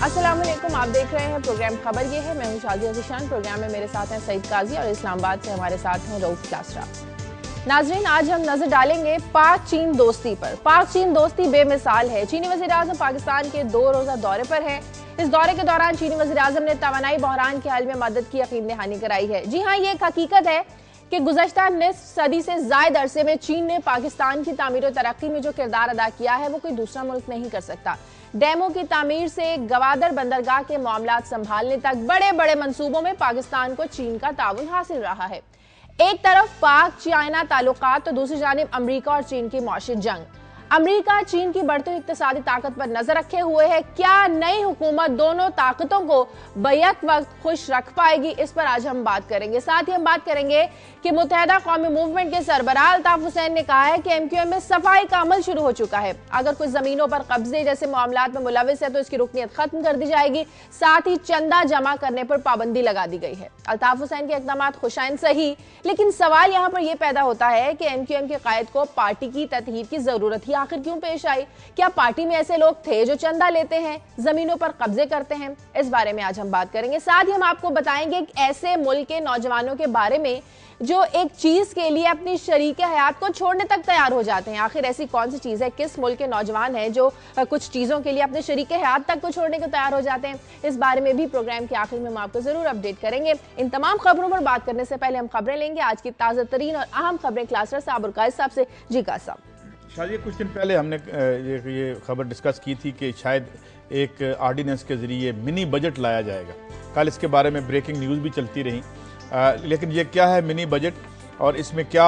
अस्सलामुअलैकुम, आप देख रहे हैं प्रोग्राम खबर ये है। मैं हूं शाजिया ज़िशान। प्रोग्राम में मेरे साथ हैं सईद काजी और इस्लामाबाद से हमारे साथ हैं रऊफ क्लास्ट्रा। नाजरीन, आज हम नजर डालेंगे पाक चीन दोस्ती पर। पाक चीन दोस्ती बेमिसाल है। चीनी वज़ीर-ए-आज़म पाकिस्तान के 2 रोज़ा दौरे पर हैं। इस दौरे के दौरान चीनी वज़ीर-ए-आज़म ने तवानाई बहरान के हल में मदद की यकीन दहानी कराई है। जी हाँ, ये एक हकीकत है कि गुज़श्ता निस्फ सदी से ज़ायद अरसे में चीन ने पाकिस्तान की तामीर और तरक्की में जो किरदार अदा किया है वो कोई दूसरा मुल्क नहीं कर सकता। डैमों की तामीर से गवादर बंदरगाह के मामलात संभालने तक बड़े बड़े मंसूबों में पाकिस्तान को चीन का ताउन हासिल रहा है। एक तरफ पाक चाइना ताल्लुकात तो दूसरी जानिब अमरीका और चीन की मौशी जंग। अमरीका चीन की बढ़ती इक्तिसादी ताकत पर नजर रखे हुए है। क्या नई हुकूमत दोनों ताकतों को बैक वक्त खुश रख पाएगी, इस पर आज हम बात करेंगे। साथ ही हम बात करेंगे कि मुत्तहदा कौमी मूवमेंट के सरबराह अल्ताफ हुसैन ने कहा है कि MQM में सफाई का अमल शुरू हो चुका है। अगर कुछ जमीनों पर कब्जे जैसे मामलात में मुलविस है तो इसकी रुकनीत खत्म कर दी जाएगी। साथ ही चंदा जमा करने पर पाबंदी लगा दी गई है। अल्ताफ हुसैन के इक़दामात खुशाइन सही, लेकिन सवाल यहाँ पर यह पैदा होता है कि MQM के कायद को पार्टी की ततहीर की जरूरत ही आखिर क्यों पेश आई? क्या पार्टी में ऐसे लोग थे जो चंदा लेते हैं, जमीनों पर कब्जे करते हैं? इस बारे में आज हम बात करेंगे। साथ ही हम आपको बताएंगे ऐसे मुल्क के नौजवानों के बारे में जो एक चीज के लिए अपनी शरीके हयात को छोड़ने तक तैयार हो जाते हैं। आखिर ऐसी कौन सी चीज है, किस मुल्क के नौजवान हैं जो कुछ चीजों के लिए अपने शरीके हयात तक को छोड़ने को तैयार हो जाते हैं? इस बारे में भी प्रोग्राम के आखिर में हम आपको जरूर अपडेट करेंगे। इन तमाम खबरों पर बात करने से पहले हम खबरें लेंगे। आज की ताजा तरीन और अहम खबरें क्लासर साहब और कायद साहब से। जी का साहब, शायद कुछ दिन पहले हमने ये खबर डिस्कस की थी कि शायद एक ऑर्डिनेंस के ज़रिए मिनी बजट लाया जाएगा। कल इसके बारे में ब्रेकिंग न्यूज़ भी चलती रही, लेकिन ये क्या है मिनी बजट और इसमें क्या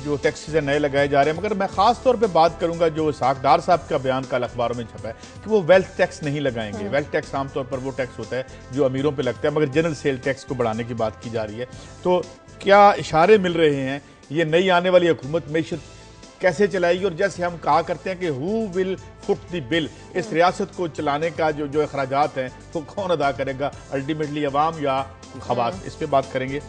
जो टैक्सेस नए लगाए जा रहे हैं। मगर मैं ख़ास तौर पे बात करूंगा जो साकदार साहब का बयान कल अखबारों में छपा है कि वो वेल्थ टैक्स नहीं लगाएंगे। वेल्थ टैक्स आमतौर पर वो टैक्स होता है जो अमीरों पे लगता है, मगर जनरल सेल टैक्स को बढ़ाने की बात की जा रही है। तो क्या इशारे मिल रहे हैं ये नई आने वाली हुकूमत मैशत कैसे चलाएगी? और जैसे हम कहा करते हैं कि who will foot the bill, इस रियासत को चलाने का जो अखराजात हैं वो कौन अदा करेगा? अल्टीमेटली अवाम या खवास? इस पर बात करेंगे।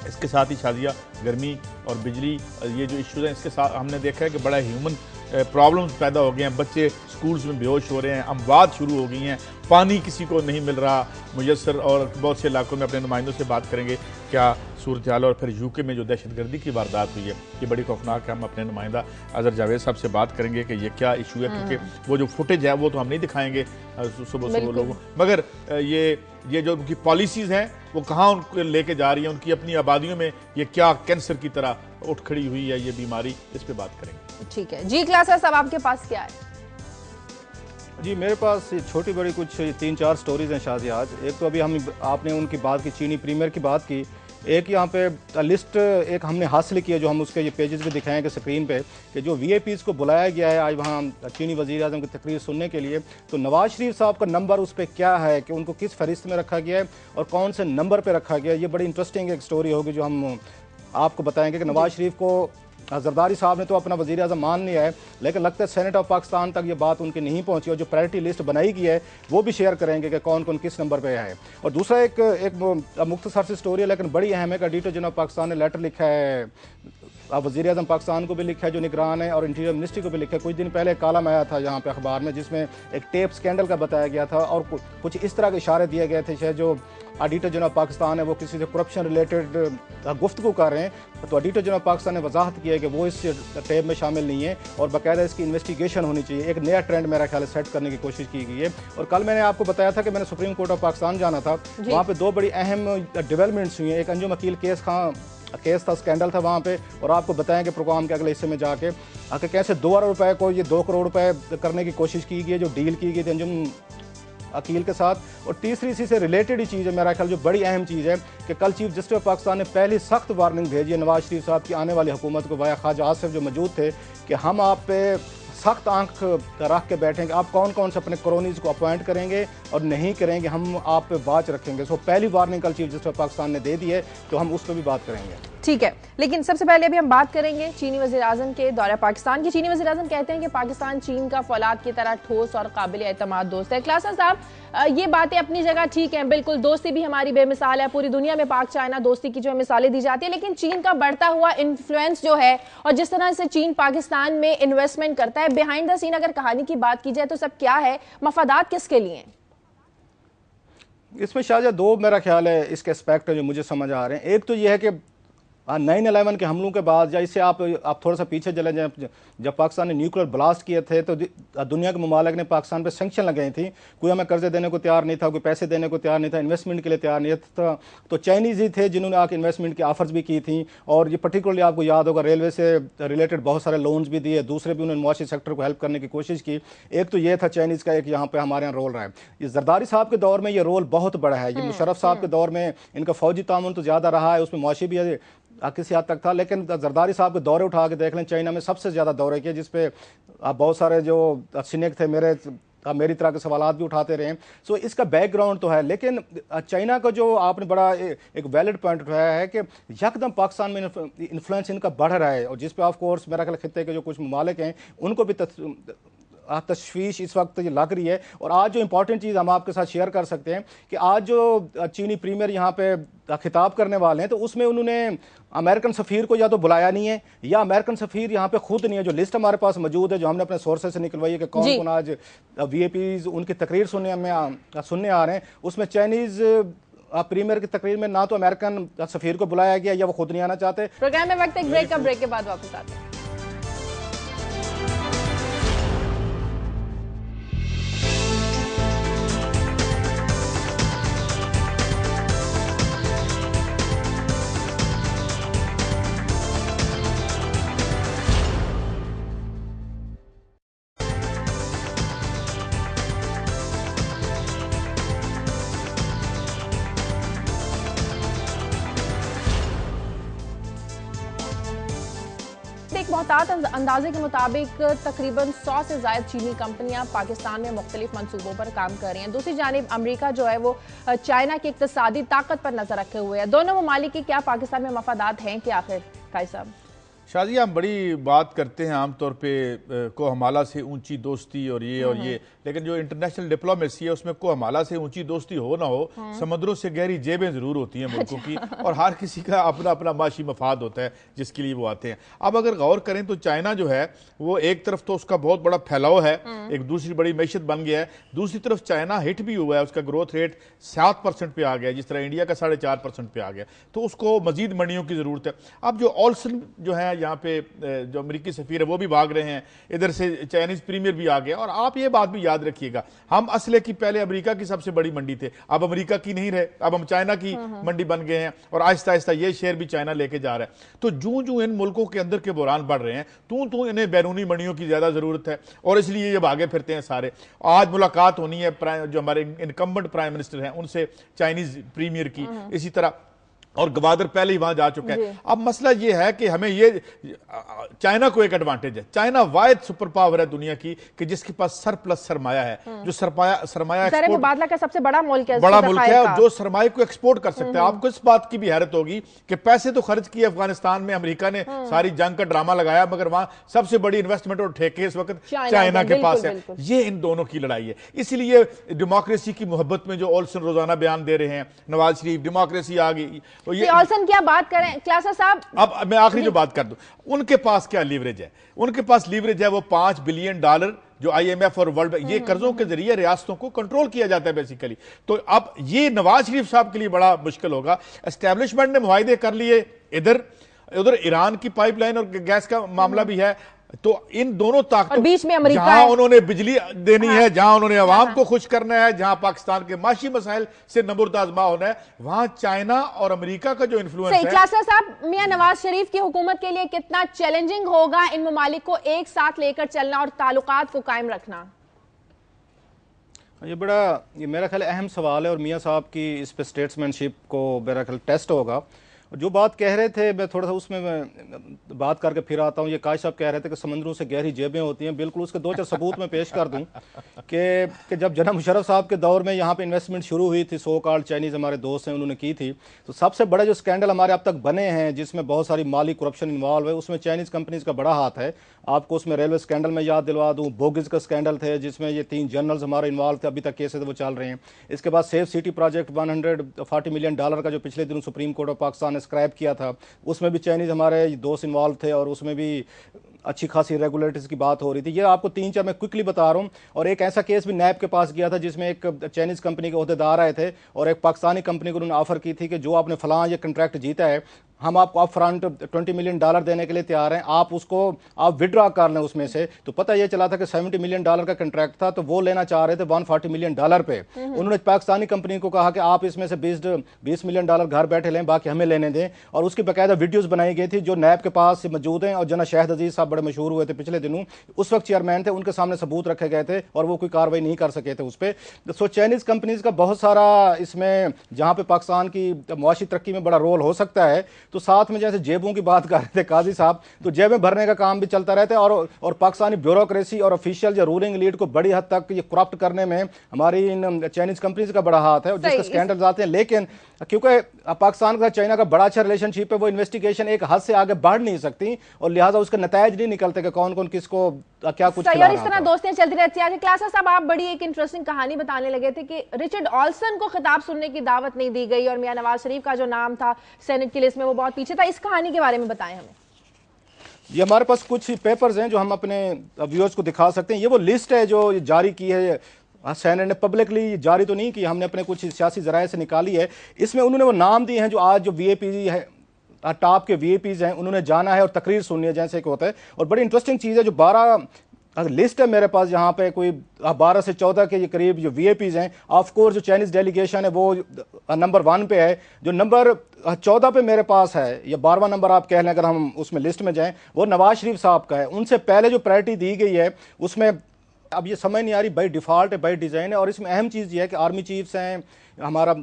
इसके साथ ही शादिया, गर्मी और बिजली, ये जो इश्यूज हैं, इसके साथ हमने देखा है कि बड़ा ह्यूमन प्रॉब्लम्स पैदा हो गए हैं। बच्चे स्कूल्स में बेहोश हो रहे हैं, अमवात शुरू हो गई हैं, पानी किसी को नहीं मिल रहा मुयस्सर, और बहुत से इलाकों में अपने नुमाइंदों से बात करेंगे क्या सूरत हाल। और फिर यूके में जो दहशतगर्दी की वारदात हुई है ये बड़ी खौफनाक है। हम अपने नुमाइंदा अजहर जावेद साहब से बात करेंगे कि ये क्या इशू है, क्योंकि वो जो फुटेज है वो तो हम नहीं दिखाएंगे सुबह लोगों, मगर ये जो उनकी पॉलिसीज़ हैं वो कहाँ उनको लेके जा रही है, उनकी अपनी आबादियों में ये क्या कैंसर की तरह उठ खड़ी हुई है ये बीमारी, इस पे बात करेंगे। ठीक है जी। क्लास साहब, आपके पास क्या है? जी, मेरे पास छोटी बड़ी कुछ 3-4 स्टोरीज हैं शादी। आज एक तो अभी आपने उनकी बात की, चीनी प्रीमियर की बात की। एक यहाँ पे लिस्ट एक हमने हासिल की है जो हम उसके ये पेजेस भी दिखाएंगे स्क्रीन पे कि जो VIPs को बुलाया गया है आज वहाँ चीनी वज़ीर-ए-आज़म की तकरीर सुनने के लिए। तो नवाज शरीफ साहब का नंबर उस पर क्या है कि उनको किस फहरिस्त में रखा गया है और कौन से नंबर पर रखा गया है, ये बड़ी इंटरेस्टिंग एक स्टोरी होगी जो हम आपको बताएंगे कि नवाज शरीफ को जरदारी साहब ने तो अपना वज़ीर आज़म मान लिया है, लेकिन लगता है सेनेट ऑफ पाकिस्तान तक ये बात उनकी नहीं पहुंची और जो प्रायोरिटी लिस्ट बनाई गई है वो भी शेयर करेंगे कि कौन कौन किस नंबर पे है। और दूसरा एक मुख्तसर सी स्टोरी है लेकिन बड़ी अहम है कि ऑडिटर जनरल पाकिस्तान ने लेटर लिखा है, वज़ीर आज़म पाकिस्तान को भी लिखा है जो निगरान है और इंटीरियर मिनिस्ट्री को भी लिखा है। कुछ दिन पहले कालम आया था यहाँ पे अखबार में जिसमें एक टेप स्कैंडल का बताया गया था और कुछ इस तरह के इशारे दिए गए थे शायद जो ऑडिटर जनरल पाकिस्तान है वो किसी से करप्शन रिलेटेड गुफ्तगू कर रहे हैं। तो ऑडिटर जनरल पाकिस्तान ने वजाहत की है कि वो इस टेप में शामिल नहीं है और बाकायदा इसकी इन्वेस्टिगेशन होनी चाहिए। एक नया ट्रेंड मेरा ख्याल सेट करने की कोशिश की गई है। और कल मैंने आपको बताया था कि मैंने सुप्रीम कोर्ट ऑफ पाकिस्तान जाना था, वहाँ पे 2 बड़ी अहम डेवलपमेंट्स हुई हैं। एक अंजुम वकील केस था, स्कैंडल था वहाँ पे, और आपको बताएंगे प्रोग्राम के अगले हिस्से में जाके आके कैसे 2 अरब रुपए को ये 2 करोड़ रुपए करने की कोशिश की गई है जो डील की गई थी अंजुम वकील के साथ। और तीसरी इसी से रिलेटेड ही चीज़ है मेरा ख्याल जो बड़ी अहम चीज़ है कि कल चीफ जस्टिस ऑफ पाकिस्तान ने पहली सख्त वार्निंग भेजी है नवाज शरीफ साहब की आने वाली हुकूमत को वाया ख्वाजा आसिफ जो मौजूद थे कि हम आप पे सख्त आंख रख के बैठेंगे, आप कौन कौन से अपने क्रोनीज को अपॉइंट करेंगे और नहीं करेंगे, हम आप पे वाच रखेंगे। सो पहली वार्निंग कल चीफ जस्टिस ऑफ पाकिस्तान ने दे दी है, तो हम उस पर भी बात करेंगे। ठीक है, लेकिन सबसे पहले अभी हम बात करेंगे चीनी वज़ीर-ए-आज़म के दौरे पाकिस्तान की। चीनी वज़ीर-ए-आज़म कहते हैं कि पाकिस्तान चीन का फौलाद की तरह ठोस और काबिल एतमाद दोस्त है। क्लासा साहब, ये बातें अपनी जगह ठीक हैं, बिल्कुल दोस्ती भी हमारी बेमिसाल है, पूरी दुनिया में पाक चाइना दोस्ती की जो मिसालें दी जाती है, लेकिन चीन का बढ़ता हुआ इन्फ्लुएंस जो है और जिस तरह से चीन पाकिस्तान में इन्वेस्टमेंट करता है, बिहाइंड द सीन अगर कहानी की बात की जाए तो सब क्या है, मफादात किसके लिए हैं? इसमें शायद दो मेरा ख्याल है इसके एस्पेक्ट है जो मुझे समझ आ रहे हैं। एक तो ये है कि 9/11 के हमलों के बाद, या इससे आप थोड़ा सा पीछे चले जाएं, जब पाकिस्तान ने न्यूक्लियर ब्लास्ट किए थे तो दुनिया के ममालिक ने पाकिस्तान पे सैंक्शन लगाई थी। कोई हमें कर्जे देने को तैयार नहीं था, कोई पैसे देने को तैयार नहीं था, इन्वेस्टमेंट के लिए तैयार नहीं था। तो चाइनीज़ ही थे जिन्होंने आके इन्वेस्टमेंट की ऑफर्स भी की थी, और ये पर्टिकुलरली आपको याद होगा रेलवे से रिलेटेड बहुत सारे लोन्स भी दिए, दूसरे भी उन्होंने मुआशी सेक्टर को हेल्प करने की कोशिश की। एक तो ये था चाइनीज़ का, एक यहाँ पे हमारे यहाँ रोल रहा है। ये जरदारी साहब के दौर में ये रोल बहुत बड़ा है। ये मुशर्रफ साहब के दौर में इनका फौजी ताउन तो ज़्यादा रहा है, उसमें मुआशी भी किसी हद तक था, लेकिन जरदारी साहब के दौरे उठा के देख लें, चाइना में सबसे ज़्यादा दौरे किए, जिसपे बहुत सारे जो सिनेक थे मेरी तरह के सवालात भी उठाते रहे। सो इसका बैकग्राउंड तो है, लेकिन चाइना का जो आपने बड़ा एक वैलिड पॉइंट उठाया है कि यकदम पाकिस्तान में इन्फ्लुएंस इनका बढ़ रहा है, और जिस पे ऑफ कोर्स मेरा ख्याल खित्ते के जो कुछ ममालिक हैं उनको भी तशवीश इस वक्त ये लग रही है। और आज जो इंपॉर्टेंट चीज़ हम आपके साथ शेयर कर सकते हैं कि आज जो चीनी प्रीमियर यहाँ पे खिताब करने वाले हैं, तो उसमें उन्होंने अमेरिकन सफ़ीर को या तो बुलाया नहीं है, या अमेरिकन सफ़ीर यहाँ पे खुद नहीं है। जो लिस्ट हमारे पास मौजूद है, जो हमने अपने सोर्सेज से निकलवाई है कि कौन कौन आज VIPs उनकी तकरीर सुनने आ रहे हैं, उसमें चाइनीज़ प्रीमियर की तकरीर में ना तो अमेरिकन सफ़ीर को बुलाया गया, या वो खुद नहीं आना चाहते। प्रोग्राम में वक्त एक ब्रेक के बाद वापस आते हैं। एक मोहतात अंदाजे के मुताबिक तकरीबन 100 से ज़ायद चीनी कंपनियां पाकिस्तान में मुख्तलिफ मंसूबों पर काम कर रही हैं। दूसरी जानिब अमरीका जो है वो चाइना की इक्तसादी ताकत पर नजर रखे हुए है। दोनों ममालिक के क्या पाकिस्तान में मफादात हैं कि आखिर काई साहब? शाजिया, हम बड़ी बात करते हैं आमतौर पे को हमाला से ऊंची दोस्ती और ये, लेकिन जो इंटरनेशनल डिप्लोमेसी है उसमें को हमाला से ऊंची दोस्ती हो ना हो, समुद्रों से गहरी जेबें जरूर होती हैं मुल्कों की, और हर किसी का अपना अपना माशी मफाद होता है जिसके लिए वो आते हैं। अब अगर गौर करें तो चाइना जो है वो एक तरफ तो उसका बहुत बड़ा फैलाव है, एक दूसरी बड़ी मैशत बन गया है, दूसरी तरफ चाइना हिट भी हुआ है, उसका ग्रोथ रेट 7% पे आ गया, जिस तरह इंडिया का 4.5% पे आ गया, तो उसको मजीद मंडियों की जरूरत है। अब जो ऑल्सन जो है यहाँ पे जो अमेरिकी सफीर है वो भी भाग रहे हैं, इधर से चाइनीज प्रीमियर भी आ गया। और आप ये बात भी याद रखिएगा, हम असले की पहले अमेरिका की सबसे बड़ी मंडी थे, अब अमेरिका की नहीं रहे, अब हम चाइना की मंडी बन गए हैं, और आहिस्ता आहिस्ता ये शेयर भी चाइना लेके जा रहा है। तो जूं जूं इन मुल्कों के अंदर के बुरान बढ़ रहे हैं, तू इन्हें बैरूनी मंडियों की ज्यादा जरूरत है, और इसलिए ये भागे फिरते हैं सारे। आज मुलाकात होनी है जो हमारे इनकम्बेंट प्राइम मिनिस्टर हैं उनसे, चाइनीज प्रीमियर की, इसी तरह, और गवादर पहले ही वहां जा चुका है। अब मसला यह है कि हमें ये चाइना को एक एडवांटेज है, चाइना वाहिद सुपर पावर है दुनिया की कि जिसके पास सरप्लस सरमाया है, जो सरमाया मुबादला का सबसे बड़ा मुल्क है, और जो सरमाए को एक्सपोर्ट कर सकता है। आपको इस बात की भी हैरत होगी कि पैसे तो खर्च किए अफगानिस्तान में, अमेरिका ने सारी जंग का ड्रामा लगाया, मगर वहां सबसे बड़ी इन्वेस्टमेंट और ठेके इस वक्त चाइना के पास है। ये इन दोनों की लड़ाई है। इसलिए डेमोक्रेसी की मोहब्बत में जो ओल्सन रोजाना बयान दे रहे हैं, नवाज शरीफ, डेमोक्रेसी आ गई, ऑल्सन क्या बात करें क्लासा साहब। अब मैं आखिरी जो बात कर दूं, उनके पास क्या लीवरेज है? उनके पास लीवरेज है वो $5 बिलियन जो IMF और वर्ल्ड ये कर्जों के जरिए रियासतों को कंट्रोल किया जाता है बेसिकली। तो अब ये नवाज शरीफ साहब के लिए बड़ा मुश्किल होगा। एस्टेब्लिशमेंट ने मुआहदे कर लिए, इधर उधर ईरान की पाइपलाइन और गैस का मामला भी है, तो इन दोनों ताकतों बीच में अमेरिका जहां उन्होंने बिजली देनी है, जहां उन्होंने अवाम को खुश करना है, जहां पाकिस्तान के माशी मसाइल से नबुर्द आजमा होना है, वहां चाइना और अमेरिका का जो इन्फ्लुएंस है। क्लासा साहब, मियां नवाज शरीफ की हुकूमत के लिए कितना चैलेंजिंग होगा इन ममालिक को एक साथ लेकर चलना और ताल्लुकात को कायम रखना? ये मेरा ख्याल अहम सवाल है, और मियां साहब की इस पे स्टेट्समैनशिप को मेरा ख्याल टेस्ट होगा। जो बात कह रहे थे, मैं थोड़ा सा उसमें बात करके फिर आता हूँ। ये काश साहब कह रहे थे कि समंदरों से गहरी जेबें होती हैं, बिल्कुल उसके 2-4 सबूत मैं पेश कर दूं कि जब जनाब मुशर्रफ साहब के दौर में यहाँ पे इन्वेस्टमेंट शुरू हुई थी, सो कॉल्ड चाइनीज़ हमारे दोस्त हैं उन्होंने की थी, तो सबसे बड़े जो स्कैंडल हमारे अब तक बने हैं जिसमें बहुत सारी माली करप्शन इन्वॉल्व है, उसमें चाइनीज़ कंपनीज़ का बड़ा हाथ है। आपको उसमें रेलवे स्कैंडल में याद दिलवा दूँ, बोगिस का स्कैंडल थे जिसमें ये 3 जनरल्स हमारे इन्वॉल्व थे, अभी तक केसेस वो चल रहे हैं। इसके बाद सेफ सिटी प्रोजेक्ट $140 मिलियन का जो पिछले दिनों सुप्रीम कोर्ट ऑफ पाकिस्तान ने स्क्रैप किया था, उसमें भी चाइनीज़ हमारे दोस्त इन्वॉल्व थे, और उसमें भी अच्छी खासी रेगुलेटरीज की बात हो रही थी। ये आपको 3-4 मैं क्विकली बता रहा हूँ। और एक ऐसा केस भी नैब के पास गया था जिसमें एक चाइनीज कंपनी के ओहदेदार आए थे और एक पाकिस्तानी कंपनी को उन्होंने ऑफर की थी कि जो आपने फलां ये कॉन्ट्रैक्ट जीता है, हम आपको अप फ्रंट $20 मिलियन देने के लिए तैयार हैं, आप उसको आप विड्रॉ कर लें उसमें से। तो पता ये चला था कि $70 मिलियन का कॉन्ट्रैक्ट था, तो वो लेना चाह रहे थे $140 मिलियन पे। उन्होंने पाकिस्तानी कंपनी को कहा कि आप इसमें से 20 मिलियन घर बैठे लें, बाकी हमें लेने दें। और उसकी बाकायदा वीडियोस बनाई गई थी जो नैब के पास मौजूद हैं। और जना शाहिद अजीज साहब बड़े मशहूर हुए थे पिछले दिनों, उस वक्त चेयरमैन थे, उनके सामने सबूत रखे गए थे और वो कोई कार्रवाई नहीं कर सके थे उस पर। सो चाइनीज कंपनीज का बहुत सारा इसमें, जहां पे पाकिस्तान की मुआशी तरक्की में बड़ा रोल हो सकता है, तो साथ में जैसे जेबों की बात कर रहे थे काजी साहब, तो जेबें भरने का काम भी चलता रहता है। और पाकिस्तानी ब्यूरोक्रेसी और ऑफिशियल या रूलिंग लीड को बड़ी हद तक ये करप्ट करने में हमारी इन चाइनीज कंपनीज का बड़ा हाथ है, जिसके स्कैंडल्स आते हैं। लेकिन क्योंकि पाकिस्तान का चाइना का बड़ा अच्छा रिलेशनशिप है, वो इन्वेस्टिगेशन एक हद से आगे बढ़ नहीं सकती और लिहाजा उसके नतायज नहीं निकलते कि कौन कौन किसको क्या कुछ खिला रहा इस तरह दोस्तियां चलती रहती है। क्लासा साहब, आप बड़ी एक इंटरेस्टिंग कहानी बताने लगे थे कि रिचर्ड ऑल्सन को खिताब सुनने की दावत नहीं दी गई और मियां नवाज शरीफ का जो नाम था सेनेट की लिस्ट में वो बहुत पीछे था। इस कहानी के बारे में बताएं हमें। ये हमारे पास कुछ पेपर्स हैं जो हम अपने व्यूअर्स को दिखा सकते हैं। ये वो लिस्ट है जो जारी की है सेनेट ने, पब्लिकली जारी तो नहीं की, हमने अपने कुछ सियासी जराये से निकाली है। इसमें उन्होंने वो नाम दिए हैं जो आज जो वीआईपी है, टॉप के वीआईपीज हैं, उन्होंने जाना है और तकरीर सुननी है जैसे कि होता है। और बड़ी इंटरेस्टिंग चीज़ है, जो 12 लिस्ट है मेरे पास यहाँ पे, कोई 12 से 14 के ये करीब जो वीआईपीज हैं। ऑफ कोर्स जो चाइनीज डेलीगेशन है वो नंबर 1 पे है। जो नंबर 14 पे मेरे पास है, या 12वां नंबर आप कह लें अगर हम उसमें लिस्ट में जाएं, वो नवाज शरीफ साहब का है। उनसे पहले जो प्रायोरिटी दी गई है उसमें अब ये समझ नहीं आ रही, बाई डिफ़ॉल्ट है बाई डिज़ाइन है। और इसमें अहम चीज़ ये है कि आर्मी चीफ्स हैं, हमारा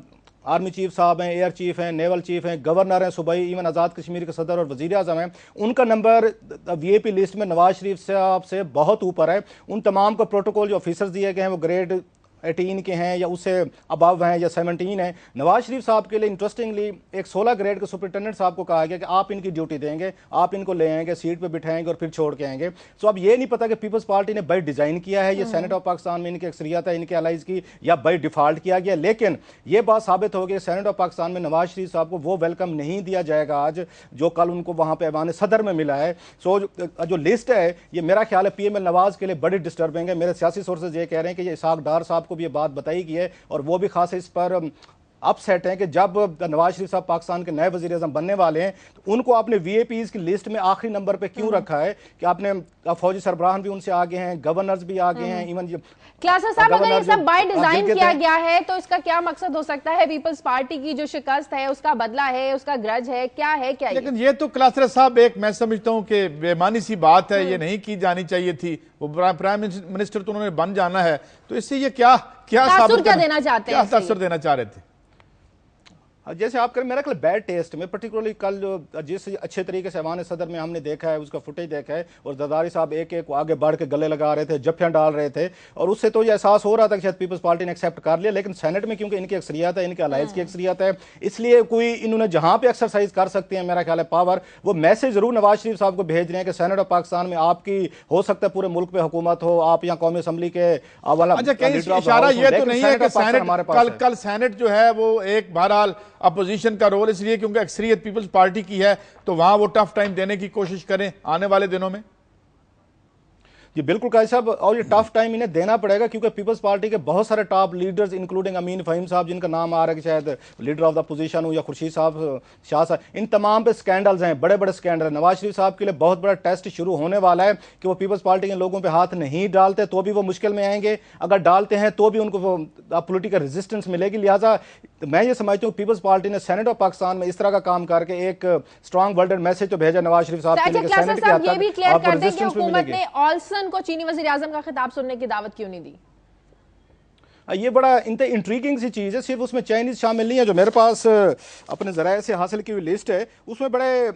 आर्मी चीफ साहब हैं, एयर चीफ हैं, नेवल चीफ हैं, गवर्नर हैं सूबाई, इवन आज़ाद कश्मीर के सदर और वज़ीर आज़म हैं। उनका नंबर वीआईपी लिस्ट में नवाज शरीफ साहब से बहुत ऊपर है। उन तमाम को प्रोटोकॉल जो ऑफिसर्स दिए गए हैं वो ग्रेड 18 के हैं या उससे अबव हैं या 17 हैं। नवाज शरीफ साहब के लिए इंटरेस्टिंगली एक 16 ग्रेड के सुपरिटेंडेंट साहब को कहा गया कि आप इनकी ड्यूटी देंगे, आप इनको ले आएंगे, सीट पे बिठाएंगे और फिर छोड़ के आएंगे। सो अब ये नहीं पता कि पीपल्स पार्टी ने बाई डिज़ाइन किया है, ये सेनेट ऑफ पाकिस्तान में इनकी अक्सरियत है इनके अलाइज की, या बाई डिफ़ॉल्ट किया गया। लेकिन ये बात साबित हो गई सेनेट ऑफ पाकिस्तान में नवाज शरीफ साहब को वो वेलकम नहीं दिया जाएगा आज जो कल उनको वहाँ पर ऐवान सदर में मिला है। सो जो लिस्ट है ये मेरा ख्याल है PML नवाज के लिए बड़ी डिस्टर्बिंग है। मेरे सियासी सोर्सेज ये कह रहे हैं कि ये इसाक डार साहब को भी ये बात बताई है और वो भी खास इस पर अपसेट है कि जब नवाज शरीफ साहब पाकिस्तान के नए वजीर आज़म बनने वाले हैं तो उनको आपने वीआईपीज की लिस्ट में आखिरी नंबर पे क्यों रखा है, कि आपने फौजी सरबराहान भी उनसे आगे हैं, गवर्नर्स भी आगे हैं, इवन क्लासा साहब अगर ये सब बाय डिजाइन किया गया है तो इसका क्या मकसद हो सकता है? पीपल्स पार्टी की जो शिकस्त है उसका बदला है, उसका ग्रज है, क्या है क्या? लेकिन ये तो क्लासर साहब एक मैं समझता हूँ कि बेमानी सी बात है, ये नहीं की जानी चाहिए थी। वो प्राइम मिनिस्टर तो उन्होंने बन जाना है, तो इससे ये क्या देना चाहते हैं, क्या तासुर देना चाह रहे थे? जैसे आप करें, मेरा ख्याल बैड टेस्ट में पर्टिकुलरली कल जो जिस अच्छे तरीके से ऐवान सदर में हमने देखा है उसका फुटेज देखा है और जरदारी साहब एक एक आगे बढ़ के गले लगा रहे थे, जफ्फियां डाल रहे थे और उससे तो ये एहसास हो रहा था कि शायद पीपल्स पार्टी ने एक्सेप्ट कर लिया। लेकिन सेनेट में क्योंकि इनकी अक्सरियत है, इनके अलायंस की अक्सरियत है, इसलिए कोई इन्होंने जहां पे एक्सरसाइज कर सकते हैं मेरा ख्याल है पावर, वो मैसेज जरूर नवाज शरीफ साहब को भेज रहे हैं कि सेनेट ऑफ पाकिस्तान में आपकी हो सकता है पूरे मुल्क पे हुकूमत हो, आप यहाँ कौमी असम्बली के इशारा ये तो नहीं है कि सेनेट कल सेनेट जो है वो एक बहरहाल अपोजिशन का रोल इसलिए क्योंकि अक्सरियत पीपल्स पार्टी की है तो वहां वो टफ टाइम देने की कोशिश करें आने वाले दिनों में। जी बिल्कुल काजी साहब, और ये टफ टाइम इन्हें देना पड़ेगा क्योंकि पीपल्स पार्टी के बहुत सारे टॉप लीडर्स इंक्लूडिंग अमीन फ़हीम साहब जिनका नाम आ रहा है कि शायद लीडर ऑफ द अपोजिशन हो, या खुर्शीद साहब, शाह साहब, इन तमाम पे स्कैंडल्स हैं, बड़े बड़े स्कैंडल। नवाज शरीफ साहब के लिए बहुत बड़ा टेस्ट शुरू होने वाला है कि वो पीपल्स पार्टी के लोगों पर हाथ नहीं डालते तो भी वो मुश्किल में आएंगे, अगर डालते हैं तो भी उनको वो पोलिटिकल रेजिस्टेंस मिलेगी। लिहाजा मैं ये समझता हूँ पीपल्स पार्टी ने सेनेट ऑफ पाकिस्तान में इस तरह का काम करके एक स्ट्रॉन्ग वर्ल्ड मैसेज तो भेजा नवाज शरीफ साहब के लिए, सेनेट के ये भी क्लियर कर दें कि हुकूमत ने ऑल्सन को चीनी वज़ीर आज़म का खिताब सुनने की दावत क्यों नहीं दी? ये बड़ा इंट्रीगिंग सी चीज़ है, सिर्फ उसमें चाइनीज शामिल नहीं है। जो मेरे पास अपने ज़राए से हासिल की हुई लिस्ट है उसमें बड़े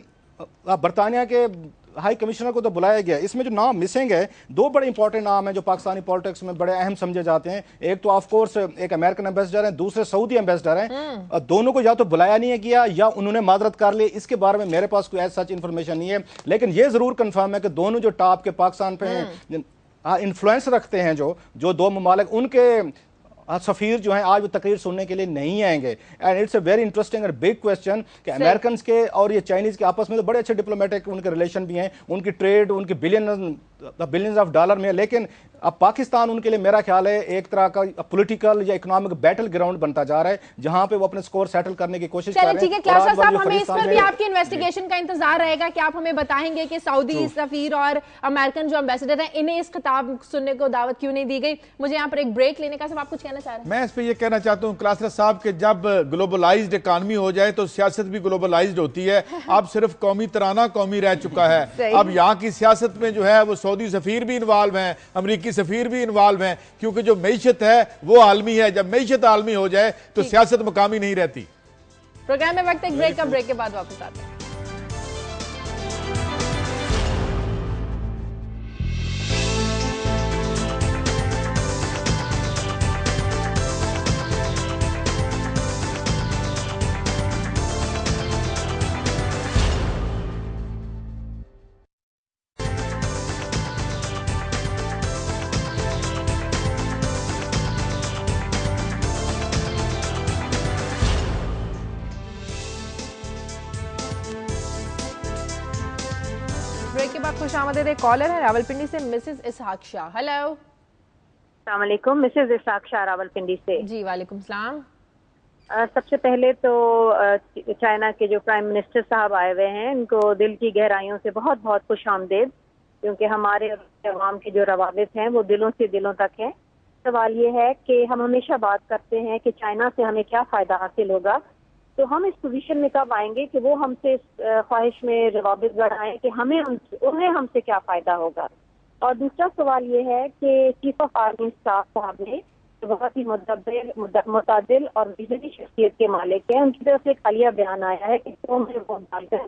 बरतानिया के हाई कमिश्नर को तो बुलाया गया। इसमें जो नाम मिसिंग है, दो बड़े इंपॉर्टेंट नाम हैं जो पाकिस्तानी पॉलिटिक्स में बड़े अहम समझे जाते हैं। एक तो ऑफ कोर्स एक अमेरिकन एम्बेसडर है, दूसरे सऊदी एम्बेसडर हैं। दोनों को या तो बुलाया नहीं गया या उन्होंने माजरत कर ली, इसके बारे में मेरे पास कोई ऐसा सच इन्फॉर्मेशन नहीं है। लेकिन ये जरूर कंफर्म है कि दोनों जो टॉप के पाकिस्तान पे इन्फ्लुएंस रखते हैं, जो दो ममालिक, उनके सफीर जो है आज वो तकरीर सुनने के लिए नहीं आएंगे। And it's a very interesting और बिग क्वेश्चन कि अमेरिकन के और ये चाइनीज के आपस में तो बड़े अच्छे डिप्लोमेटिक उनके रिलेशन भी हैं, उनकी ट्रेड उनके बिलियंस ऑफ डॉलर में है, लेकिन अब पाकिस्तान उनके लिए मेरा ख्याल है एक तरह का पॉलिटिकल या इकोनॉमिक बैटल ग्राउंड बनता जा रहा है, जहां पे वो अपने स्कोर सेटल करने की कोशिश कर रहे हैं। ठीक है क्लासा साहब, हमें इस पर भी आपकी इन्वेस्टिगेशन का इंतजार रहेगा कि आप हमें बताएंगे कि सऊदी सफीर और अमेरिकन जो एम्बेसडर हैं इन्हें इस खिताब सुनने को दावत क्यों नहीं दी गई। मुझे यहाँ पर एक ब्रेक लेने का, सब आप कुछ कहना चाह रहे हैं? मैं इस पर यह कहना चाहता हूँ क्लासर साहब कि जब ग्लोबलाइज्ड इकानमी हो जाए तो सियासत भी ग्लोबलाइज्ड होती है। अब सिर्फ कौमी तराना कौमी रह चुका है। अब यहाँ की सियासत में जो है वो सऊदी सफीर भी इन्वॉल्व हैं, अमरीकी सफीर भी इन्वॉल्व हैं, क्योंकि जो मईशत है वो आलमी है। जब मईशत आलमी हो जाए तो सियासत मुकामी नहीं रहती। प्रोग्राम में वक्त एक ब्रेक का, ब्रेक के बाद वापस आते हैं। ब्रेक के बाद खुश आमदीद एक कॉलर है रावलपिंडी से, मिसेस इसहाक शाह। हेलो, अस्सलाम वालेकुम, मिसेस इसहाक शाह रावलपिंडी से। जी वालेकुम सलाम। सबसे पहले तो चाइना के जो प्राइम मिनिस्टर साहब आए हुए हैं इनको दिल की गहराइयों से बहुत बहुत खुश आमदीद, क्योंकि हमारे अवाम के जो रवाबित हैं वो दिलों से दिलों तक हैं। सवाल ये है कि हम हमेशा बात करते हैं कि चाइना से हमें क्या फ़ायदा हासिल होगा, तो हम इस पोजीशन में कब आएंगे कि वो हमसे ख्वाहिश में रवाबित बढ़ाएं कि उन्हें हमसे क्या फ़ायदा होगा। और दूसरा सवाल ये है कि चीफ ऑफ आर्मी स्टाफ साहब ने बहुत ही मुतदिल और विजनरी शख्सियत के मालिक है, उनकी तरफ से एक हालिया बयान आया है कि कौम ने वोट डालकर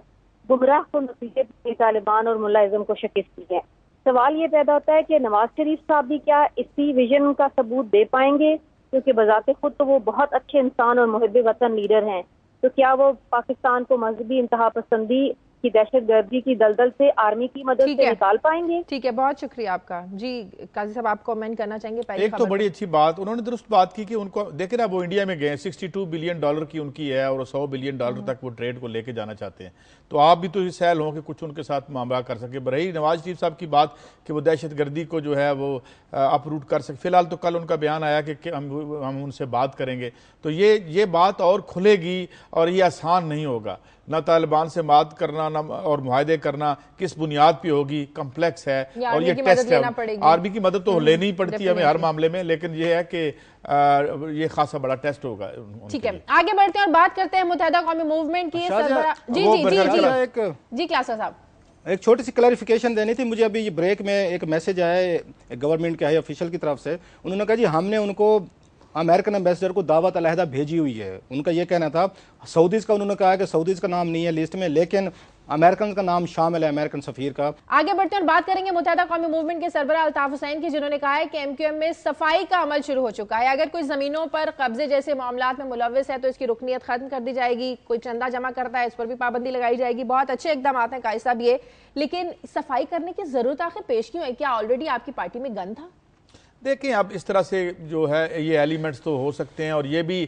गुमराह को नतीजे तालिबान और मुलाजिम को शिकस्त दी है। सवाल ये पैदा होता है कि नवाज शरीफ साहब भी क्या इसी विजन का सबूत दे पाएंगे, क्योंकि बजाते खुद तो वो बहुत अच्छे इंसान और मुहिब वतन लीडर हैं, तो क्या वो पाकिस्तान को मजहबी इंतहा पसंदी की दहशतगर्दी की दलदल से आर्मी की मदद से निकाल पाएंगे? ठीक है, बहुत शुक्रिया आपका। जी काजी साहब, आप कमेंट करना चाहेंगे? एक तो बड़ी अच्छी बात उन्होंने दुरुस्त बात की कि उनको देखे ना, वो इंडिया में गए, 62 बिलियन डॉलर की उनकी है और 100 बिलियन डॉलर तक वो ट्रेड को लेके जाना चाहते हैं। तो आप भी तो सहल हो कि कुछ उनके साथ मामला कर सके। रही नवाज शरीफ साहब की बात कि वो दहशतगर्दी को जो है वो अपरूट कर सके, फिलहाल तो कल उनका बयान आया कि हम उनसे बात करेंगे, तो ये बात और खुलेगी और ये आसान नहीं होगा। ना तालिबान से बात करना ना और मुआहदे करना किस बुनियाद पे होगी, कम्प्लेक्स है और ये टेस्ट है। आर्मी की मदद तो लेनी ही पड़ती है हमें हर मामले में, लेकिन ये है कि ये खासा बड़ा टेस्ट होगा। ठीक है, आगे बढ़ते हैं और बात करते हैं मुत्तहिदा कौमी मूवमेंट की। जी क्लासा साहब, एक छोटी सी क्लैरिफिकेशन देनी थी मुझे। अभी ये ब्रेक में एक मैसेज आया है गवर्नमेंट के हाई ऑफिशियल की तरफ से, उन्होंने कहा जी हमने उनको अमेरिकन एम्बेसडर को दावत अलहदा भेजी हुई है। उनका ये कहना था, सऊदीज का उन्होंने कहा कि सऊदीज का नाम नहीं है लिस्ट में, लेकिन अमेरिकन का नाम शामिल है, अमेरिकन सफीर का। आगे बढ़ते हैं और बात करेंगे मुत्तहिदा कौमी मूवमेंट के सरबराह अल्ताफ हुसैन की, जिन्होंने कहा है कि एमक्यूएम में सफाई का अमल शुरू हो चुका है। अगर कोई जमीनों पर कब्जे जैसे मामलात में मुलव्विस है तो इसकी रुकनियत खत्म कर दी जाएगी। कोई चंदा जमा करता है इस पर भी पाबंदी लगाई जाएगी। बहुत अच्छे इकदाम हैं काजी साहब ये, लेकिन सफाई करने की जरूरत आखिर पेश क्यों है? क्या ऑलरेडी आपकी पार्टी में गन था? देखें, अब इस तरह से जो है ये एलिमेंट्स तो हो सकते हैं, और ये भी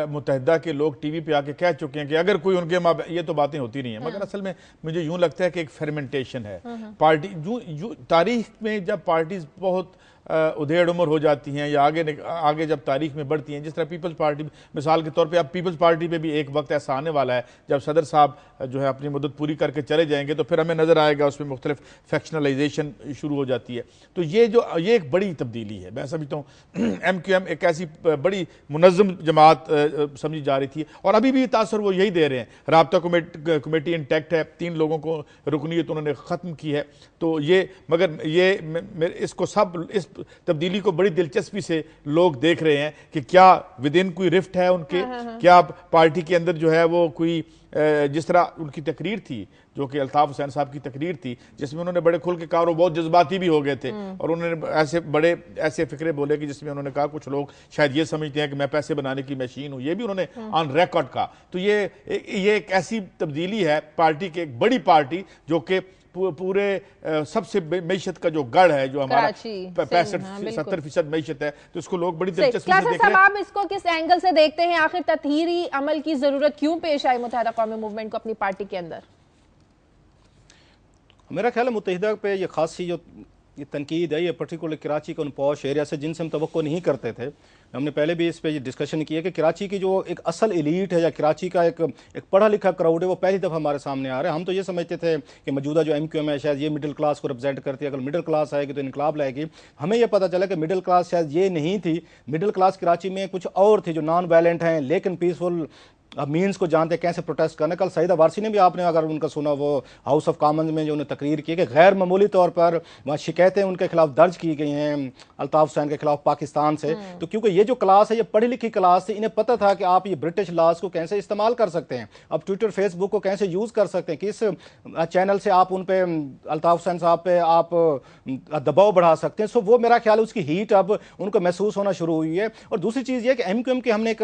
मुत्तहिदा के लोग टीवी पे आके कह चुके हैं कि अगर कोई उनके ये तो बातें होती नहीं है, मगर असल में मुझे यूं लगता है कि एक फेरमेंटेशन है पार्टी। तारीख में जब पार्टीज बहुत उधेड़ उम्र हो जाती हैं या आगे जब तारीख में बढ़ती हैं, जिस तरह पीपल्स पार्टी मिसाल के तौर पे, अब पीपल्स पार्टी पे भी एक वक्त ऐसा आने वाला है जब सदर साहब जो है अपनी मुद्दत पूरी करके चले जाएंगे तो फिर हमें नजर आएगा उसमें मुख्तलिफ फैक्शनलाइजेशन शुरू हो जाती है। तो ये एक बड़ी तब्दीली है। मैं समझता हूँ MQM एक ऐसी बड़ी मुनज़्ज़म जमात समझी जा रही थी और अभी भी तासर वो यही दे रहे हैं। राब्ता कमेटी इंटैक्ट है, 3 लोगों को रुकनीत उन्होंने ख़त्म की है। तो ये मगर ये इसको सब इस तब्दीली को बड़ी दिलचस्पी से लोग देख रहे हैं कि क्या विद इन कोई रिफ्ट है उनके, क्या पार्टी के अंदर जो है वो कोई जिस तरह उनकी तकरीर थी जो कि अल्ताफ हुसैन साहब की तकरीर थी जिसमें उन्होंने बड़े खुल के कहा और बहुत जज्बाती भी हो गए थे और उन्होंने ऐसे फिक्रे बोले कि जिसमें उन्होंने कहा कुछ लोग शायद ये समझते हैं कि मैं पैसे बनाने की मशीन हूं, ये भी उन्होंने ऑन रिकॉर्ड कहा। तो ये एक ऐसी तब्दीली है पार्टी की, एक बड़ी पार्टी जो कि पूरे सबसे मीशत का जो गढ़ है, जो हमारा 65-70% मीशत है, तो इसको लोग बड़ी दिलचस्पी से देख रहे हैं। आप इसको किस एंगल से देखते हैं? आखिर तत्हीरी अमल की जरूरत क्यों पेश आई मुत्तहिदा कौमी मूवमेंट को अपनी पार्टी के अंदर? मेरा ख्याल है मुत्तहिदा पे ये खासी जो ये तनकीद है, ये पर्टिकुलर कराची के उन पॉश एरिया से जिनसे हम तवक्को नहीं करते थे। हमने पहले भी इस पे डिस्कशन किया कि कराची की जो एक असल एलीट है या कराची का एक पढ़ा लिखा क्राउड है, वो पहली दफ़ा हमारे सामने आ रहा है। हम तो ये समझते थे कि मौजूदा जो MQM है शायद ये मिडिल क्लास को रिप्रेजेंट करती है, अगर मिडिल क्लास आएगी तो इनकलाब लाएगी। हमें यह पता चला कि मिडिल क्लास शायद ये नहीं थी। मिडिल क्लास कराची में कुछ और थी जो नॉन वायलेंट हैं लेकिन पीसफुल मीन्स को जानते हैं कैसे प्रोटेस्ट करना। कल सईदा वारसी ने भी, आपने अगर उनका सुना, वो हाउस ऑफ कॉमन्स में जो उन्हें तकरीर की कि गैर मामूली तौर पर वहाँ शिकायतें उनके खिलाफ दर्ज की गई हैं अल्ताफ हुसैन के खिलाफ पाकिस्तान से। तो क्योंकि ये जो क्लास है ये पढ़ी लिखी क्लास थी, इन्हें पता था कि आप ये ब्रिटिश लॉज को कैसे इस्तेमाल कर सकते हैं, अब ट्विटर फेसबुक को कैसे यूज़ कर सकते हैं, किस चैनल से आप उन पे अल्ताफ हुसैन साहब पे आप दबाव बढ़ा सकते हैं। सो वो मेरा ख्याल है उसकी हीट अब उनको महसूस होना शुरू हुई है। और दूसरी चीज़ ये कि MQM के हमने एक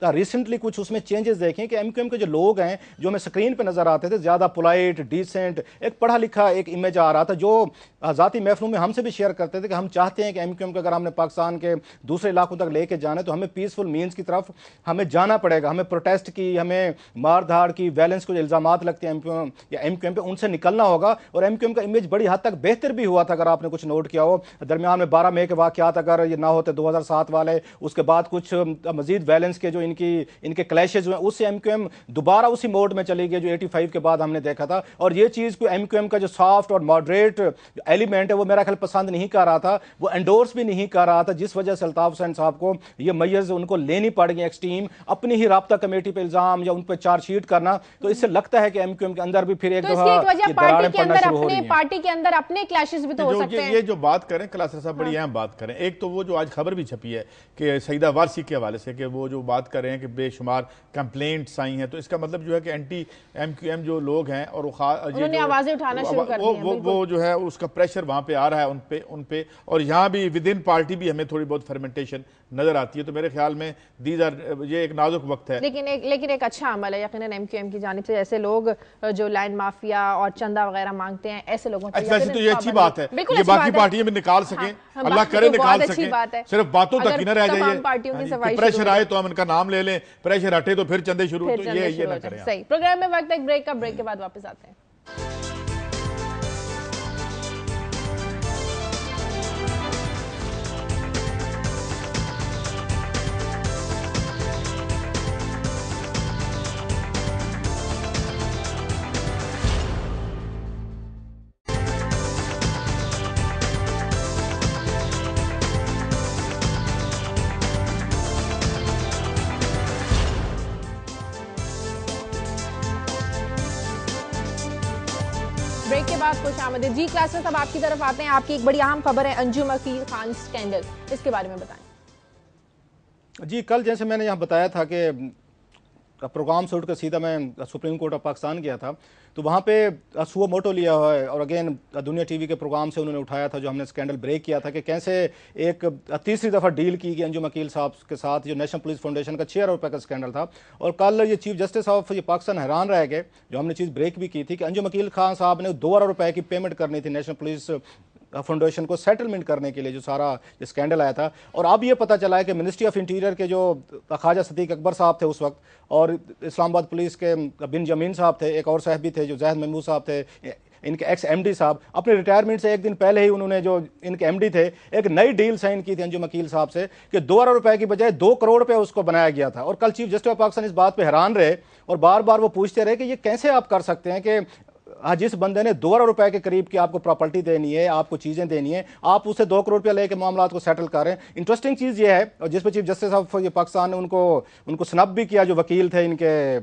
रिसेंटली कुछ उसमें चेंजेस देखें कि MQM के जो लोग हैं जो हमें स्क्रीन पे नजर आते थे, ज़्यादा पोलाइट, डिसेंट, एक पढ़ा लिखा एक इमेज आ रहा था, जो ज़ाती महफिलों में हमसे भी शेयर करते थे कि हम चाहते हैं कि MQM को अगर हमने पाकिस्तान के दूसरे इलाकों तक लेके जाना है तो हमें पीसफुल मीन्स की तरफ हमें जाना पड़ेगा, हमें प्रोटेस्ट की, हमें मार धाड़ की, वायलेंस को जो इल्ज़ामात लगते हैं MQM पे, उनसे निकलना होगा। और MQM का इमेज बड़ी हद तक बेहतर भी हुआ था, अगर आपने कुछ नोट किया हो। दरमियान में 12 मई के वाक़यात अगर ये ना होते 2007 वाले, उसके बाद कुछ मजीद वायलेंस के जो इनके क्लैशेज हुए, उससे MQM दोबारा उसी मोड में चली गई जो 85 के बाद हमने देखा था। और ये चीज़ को MQM का जो सॉफ्ट और मॉडरेट एलिमेंट है वो मेरा ख्याल पसंद नहीं कर रहा था, वो एंडोर्स भी नहीं कर रहा था, जिस वजह से अल्ताफ हुसैन साहब को ये मैयज उनको लेनी पड़ गई एक्सट्रीम अपनी ही राब्ता कमेटी पे इल्जाम या उन पर चार्जशीट करना। तो इससे लगता है कि MQM के अंदर भी फिर एक दफा पार्टी के अंदर अपने क्लैशेस भी तो हो सकते हैं। ये जो बात करें कलासर साहब, बड़ी अहम बात करें। एक तो वो जो आज खबर भी छपी है कि सईदा वारसी के हवाले से, कि वो जो बात कर रहे हैं कि बेशुमार कंप्लेंट्स आई हैं, तो इसका मतलब जो है कि एंटी MQM जो लोग हैं और उन्होंने आवाजें उठाना शुरू कर दी हैं, वो जो है उसका प्रेशर वहां पे आ रहा है उन पे और यहाँ भी विद इन पार्टी भी हमें थोड़ी बहुत फर्मेंटेशन नजर आती है। तो मेरे ख्याल में ये एक नाजुक वक्त है, लेकिन एक अच्छा अमल है यकीनन MQM की जानिब से। ऐसे लोग जो लैंड माफिया और चंदा वगैरह मांगते हैं, ऐसे लोगों को तो ये अच्छी बात है, ये बाकी पार्टियां भी निकाल सकें, अल्लाह करे निकाल सकें, सिर्फ बातों तक ही न रह जाइए। प्रेशर आए तो हम इनका नाम ले लें, प्रेशर हटे तो फिर चंदे शुरू, तो ये ना करें। सही। प्रोग्राम में वक्त एक ब्रेक का, ब्रेक के बाद वापस आते हैं। ब्रेक के बाद खुश आमदीद। जी क्लास में सब आपकी तरफ आते हैं। आपकी एक बड़ी अहम खबर है अंजुम अकील खान स्कैंडल, इसके बारे में बताएं। जी, कल जैसे मैंने यहाँ बताया था कि प्रोग्राम से उठकर सीधा मैं सुप्रीम कोर्ट ऑफ पाकिस्तान गया था, तो वहाँ पे सुओ मोटो लिया हुआ है और अगेन दुनिया टीवी के प्रोग्राम से उन्होंने उठाया था जो हमने स्कैंडल ब्रेक किया था कि कैसे एक तीसरी दफ़ा डील की गई अंजुम अकील साहब के साथ, जो नेशनल पुलिस फाउंडेशन का 6 अरब रुपये का स्कैंडल था। और कल ये चीफ जस्टिस ऑफ ये पाकिस्तान हैरान रह गए, जो हमने चीज़ ब्रेक भी की थी, कि अंजुम अकील खान साहब ने 2 अरब रुपये की पेमेंट करनी थी नेशनल पुलिस फाउंडेशन को सेटलमेंट करने के लिए, जो सारा स्कैंडल आया था। और अब ये पता चला है कि मिनिस्ट्री ऑफ इंटीरियर के जो ख्वाजा सदीक अकबर साहब थे उस वक्त, और इस्लामाबाद पुलिस के बिन जमीन साहब थे, एक और साहब भी थे जो जैद महमूद साहब थे, इनके एक्स MD साहब, अपने रिटायरमेंट से एक दिन पहले ही उन्होंने, जो इनके MD थे, एक नई डील साइन की थी अंजुम अकील साहब से कि 2 अरब रुपए की बजाय 2 करोड़ रुपए उसको बनाया गया था। और कल चीफ जस्टिस ऑफ पाकिस्तान इस बात पे हैरान रहे और बार बार वो पूछते रहे कि ये कैसे आप कर सकते हैं कि जिस बंदे ने 2 अरब रुपए के करीब की आपको प्रॉपर्टी देनी है, आपको चीज़ें देनी है, आप उसे 2 करोड़ रुपया लेके मामला को सेटल करें। इंटरेस्टिंग चीज़ ये है, और जिस पर चीफ जस्टिस ऑफ पाकिस्तान ने उनको स्नब भी किया, जो वकील थे इनके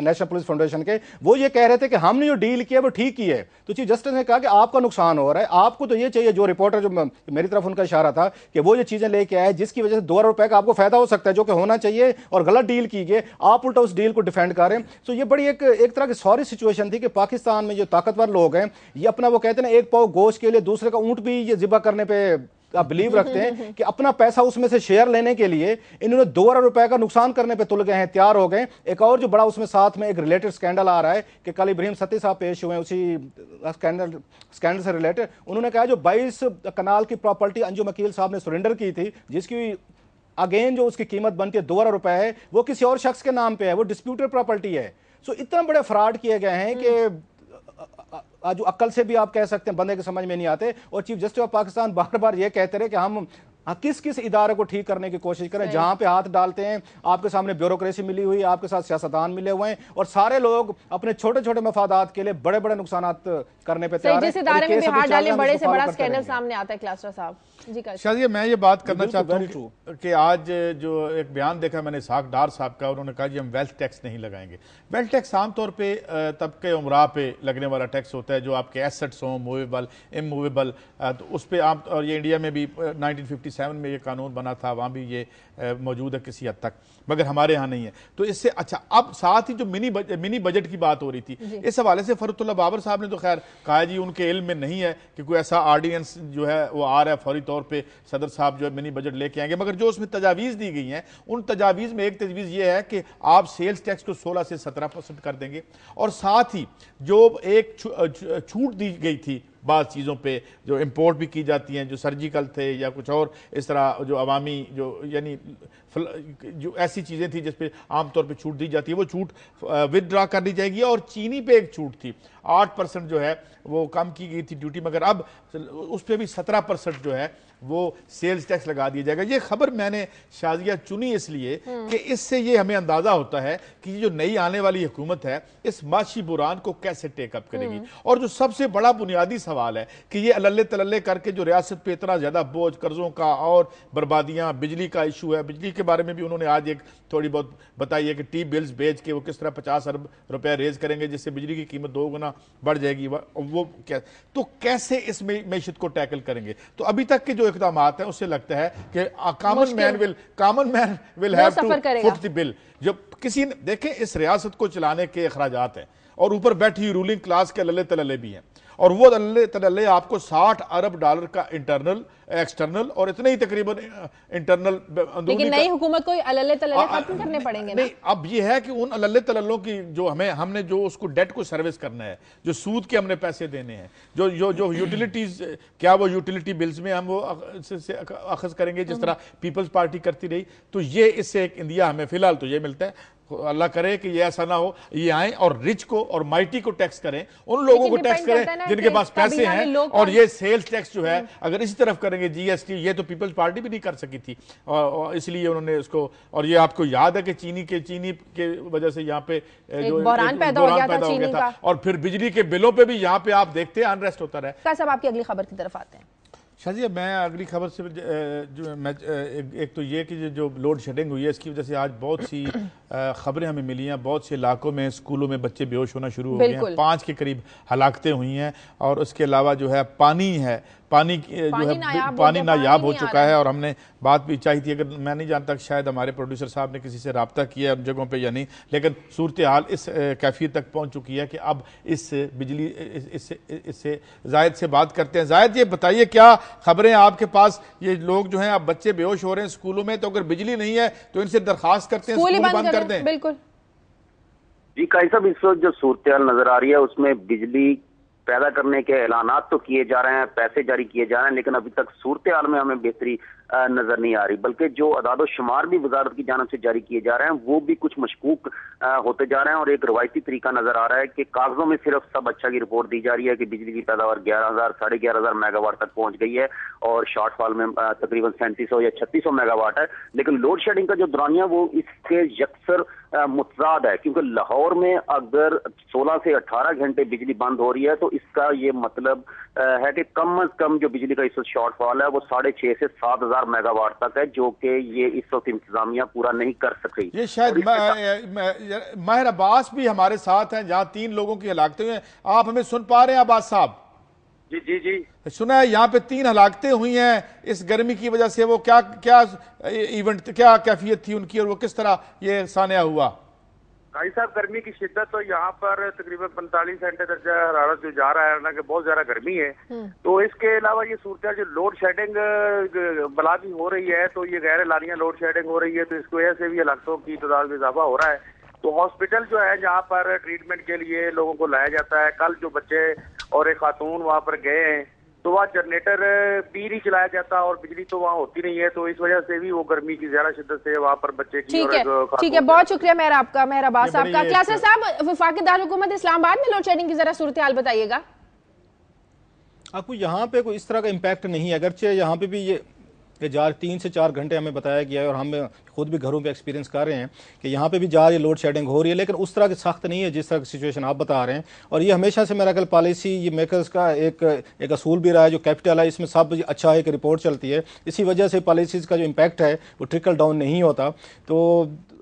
नेशनल पुलिस फाउंडेशन के, वो ये कह रहे थे कि हमने जो डील किया वो ठीक ही है। तो चीफ जस्टिस ने कहा कि आपका नुकसान हो रहा है, आपको तो ये चाहिए, जो रिपोर्टर जो मेरी तरफ उनका इशारा था कि वो ये चीज़ें लेके आए जिसकी वजह से 2 अरब रुपए का आपको फायदा हो सकता है, जो कि होना चाहिए, और गलत डील की गई, आप उल्टा उस डील को डिफेंड करें। तो ये बड़ी एक तरह की सॉरी सिचुएशन थी कि पाकिस्तान में जो ताकतवर लोग हैं, ये अपना वो कहते हैं ना, एक पाव गोश्त के लिए दूसरे का ऊंट भी ये ज़िबा करने पे बिलीव रखते हैं कि अपना पैसा उसमें से शेयर लेने के लिए इन्होंने 2 अरब रुपए का नुकसान करने पे तुल गए हैं, तैयार हो गए। एक और जो बड़ा उसमें साथ में एक रिलेटेड स्कैंडल आ रहा है कि कल इब्राहिम सत्ती साहब पेश हुए उसी स्कैंडल से रिलेटेड। उन्होंने कहा जो 22 कनाल की प्रॉपर्टी अंजुम अकील साहब ने सरेंडर की थी, जिसकी अगेन जो उसकी कीमत बनती है 2 अरब रुपए है, वो किसी और शख्स के नाम पे है, वो डिस्प्यूटेड प्रॉपर्टी है। सो इतना बड़े फ्रॉड किए गए हैं कि जो अक्ल से भी आप कह सकते हैं बंदे के समझ में नहीं आते। और चीफ जस्टिस ऑफ पाकिस्तान बार बार ये कहते रहे कि हम किस किस इदारे को ठीक करने की कोशिश करें, जहां पे हाथ डालते हैं आपके सामने ब्यूरोक्रेसी मिली हुई, आपके साथ सियासतदान मिले हुए हैं और सारे लोग अपने छोटे छोटे मफादात के लिए बड़े बड़े नुकसान करने पे तैयार हैं। जिस इदारे में भी हाथ डाले बड़े से बड़ा स्कैंडल सामने आता है। क्लास्टर साहब जी का शाजिया, मैं ये बात करना चाहता हूँ कि आज जो एक बयान देखा मैंने इसहाक डार साहब का, उन्होंने कहा जी हम वेल्थ टैक्स नहीं लगाएंगे। वेल्थ टैक्स आमतौर पर तबके उमरा पे लगने वाला टैक्स होता है, जो आपके एसेट्स हों, मूवेबल इमूवेबल, तो उस पर आप, और ये इंडिया में भी 1957 में ये कानून बना था, वहाँ भी ये मौजूद है किसी हद तक, मगर हमारे यहाँ नहीं है। तो इससे अच्छा, अब साथ ही जो मिनी बजट की बात हो रही थी, इस हवाले से फरुतुल्लाह बाबर साहब ने तो खैर कहा जी उनके इल्म में नहीं है कि कोई ऐसा ऑर्डिनेंस जो है वो आ रहा है, फौरी तौर पे सदर साहब जो है मिनी बजट लेके आएंगे। मगर जो उसमें तजावीज़ दी गई हैं, उन तजावीज़ में एक तजवीज़ ये है कि आप सेल्स टैक्स को 16 से 17% कर देंगे, और साथ ही जो एक छूट दी गई थी बाज़ चीज़ों पे जो इंपोर्ट भी की जाती हैं, जो सर्जिकल थे या कुछ और इस तरह जो अवामी जो यानी जो ऐसी चीज़ें थी जिस पे आमतौर पे छूट दी जाती है, वो छूट विदड्रा कर दी जाएगी। और चीनी पे एक छूट थी 8% जो है वो कम की गई थी ड्यूटी, मगर अब उस पर भी 17% जो है वो सेल्स टैक्स लगा दिया जाएगा। ये खबर मैंने शाजिया चुनी इसलिए कि इससे ये हमें अंदाजा होता है कि ये जो नई आने वाली हुकूमत है इस माशी बुरान को कैसे टेकअप करेगी। और जो सबसे बड़ा बुनियादी सवाल है कि ये अल्ले तल्ले करके जो रियासत पे इतना ज्यादा बोझ, कर्जों का और बर्बादियां, बिजली का इशू है, बिजली के बारे में भी उन्होंने आज एक थोड़ी बहुत बताई है कि टी बिल्स बेच के वो किस तरह 50 अरब रुपए रेज करेंगे जिससे बिजली की कीमत 2 गुना बढ़ जाएगी। वो क्या, तो कैसे इस मैशत को टैकल करेंगे? तो अभी तक के जो इक़दाम है उससे लगता है कि common man will have to foot the bill. जब किसी ने देखें इस रियासत को चलाने के अखराजात हैं और ऊपर बैठी रूलिंग क्लास के लल्ले तलल्ले भी हैं, और वो लल्ले तलल्ले आपको 60 अरब डॉलर का इंटरनल एक्सटर्नल और इतने ही तकरीबन इंटरनल, लेकिन नई हुकूमत को अल्ले तलल्ले खत्म करने पड़ेंगे ना? नहीं, अब ये है कि उन अल्ले तलल्लों की जो हमने जो उसको डेट को सर्विस करना है, जो सूद के हमने पैसे देने हैं, जो यूटिलिटीज, क्या वो यूटिलिटी बिल्स में हम वो अखज करेंगे जिस तरह पीपल्स पार्टी करती रही। तो ये इससे एक इंडिया हमें फिलहाल तो ये मिलता है। अल्लाह करे कि ये ऐसा ना हो, ये आए और रिच को और माइटी को टैक्स करें, उन लोगों को टैक्स करें जिनके पास पैसे हैं। और ये सेल्स टैक्स जो है अगर इसी तरफ करेंगे, जीएसटी, ये तो पीपल्स पार्टी भी नहीं कर सकी थी, और इसलिए उन्होंने उसको, और ये आपको याद है कि चीनी के वजह से यहाँ पे जो बहरान पैदा हो गया था, और फिर बिजली के बिलों पे भी यहाँ पे आप देखते हैं अनरेस्ट होता रहा। साहब आपकी अगली खबर की तरफ आते हैं। शाजिया, मैं अगली खबर से जो मैं एक तो ये कि जो लोड शेडिंग हुई है इसकी वजह से आज बहुत सी खबरें हमें मिली हैं। बहुत से इलाकों में स्कूलों में बच्चे बेहोश होना शुरू हो गए हैं, 5 के करीब हलाकतें हुई हैं, और उसके अलावा जो है पानी नायाब हो चुका है। और हमने बात भी चाहिए थी, अगर मैं नहीं जानता शायद हमारे प्रोड्यूसर साहब ने किसी से रब्ता किया है उन जगहों पे या नहीं, लेकिन सूरत हाल इस कैफियत तक पहुंच चुकी है कि अब इस बिजली इससे जायद से बात करते हैं। जायद, ये बताइए क्या खबरें आपके पास? ये लोग जो हैं अब बच्चे बेहोश हो रहे हैं स्कूलों में, तो अगर बिजली नहीं है तो इनसे दरखास्त करते हैं स्कूल बंद कर दें। बिल्कुल जी, काई साहब, इस वक्त जो सूरत हाल नजर आ रही है उसमें बिजली पैदा करने के ऐलानात तो किए जा रहे हैं, पैसे जारी किए जा रहे हैं, लेकिन अभी तक सूरत हाल में हमें बेहतरी नजर नहीं आ रही। बल्कि जो अदाद शुमार भी वजारत की जानब से जारी किए जा रहे हैं वो भी कुछ मशकूक होते जा रहे हैं। और एक रवायती तरीका नजर आ रहा है कि कागजों में सिर्फ सब अच्छा की रिपोर्ट दी जा रही है कि बिजली की पैदावार 11,000 साढ़े 11,000 मेगावाट तक पहुंच गई है और शॉर्टफॉल में तकरीबन 3700 या 3600 मेगावाट है। लेकिन लोड शेडिंग का जो दौरानिया वो इसके यकसर मुतजाद है, क्योंकि लाहौर में अगर 16 से 18 घंटे बिजली बंद हो रही है तो इसका ये मतलब है कि कम अज कम जो बिजली का इस वक्त शॉर्टफॉल है वो 6,500 से 7,000 मेगावाट तक है, जो कि ये इस वक्त इंतजामिया पूरा नहीं कर सक रही। ये शायद माहिर अब्बास भी हमारे साथ हैं जहां 3 लोगों की हलाकतें हुई हैं। आप हमें सुन पा रहे हैं अब्बास साहब? जी जी जी, सुना है यहाँ पे 3 हलाकतें हुई हैं इस गर्मी की वजह से। वो क्या इवेंट, क्या कैफियत थी उनकी और वो किस तरह ये सानिया हुआ? भाई साहब, गर्मी की शिद्दत तो यहाँ पर तकरीबन 45 सेंटीग्रेड दर्जा हरारत जो जा रहा है, हालांकि बहुत ज्यादा गर्मी है। तो इसके अलावा ये सूरत जो लोड शेडिंग बला भी हो रही है, तो ये गैर एलानिया लोड शेडिंग हो रही है, तो इसकी वजह से भी हालातों की तादाद में इजाफा हो रहा है। तो हॉस्पिटल जो है जहाँ पर ट्रीटमेंट के लिए लोगों को लाया जाता है, कल जो बच्चे और एक खातून वहाँ पर गए हैं, तो वहाँ जनरेटर भी नहीं चलाया जाता और बिजली तो वहाँ होती नहीं है, तो इस वजह से भी वो गर्मी की ज्यादा शिद्दत से वहाँ पर बच्चे की। ठीक है, बहुत शुक्रिया मेहर अब्बास आपका। क्लासर साहब, वफाकी दारुल हुकूमत इस्लामाबाद में लोड शेडिंग की जरा सूरत हाल बताइएगा। आपको यहाँ पे कोई इस तरह का इम्पैक्ट नहीं है, अगरचे यहाँ पे भी ये 3 से 4 घंटे हमें बताया गया है और हम खुद भी घरों पे एक्सपीरियंस कर रहे हैं कि यहाँ पे भी जा रही लोड शेडिंग हो रही है, लेकिन उस तरह की सख्त नहीं है जिस तरह की सिचुएशन आप बता रहे हैं। और ये हमेशा से मेरा ख्याल पॉलिसी ये मेकर्स का एक असूल भी रहा है, जो कैपिटल है इसमें सब अच्छा एक रिपोर्ट चलती है, इसी वजह से पॉलिसीज का जो इम्पैक्ट है वो ट्रिकल डाउन नहीं होता। तो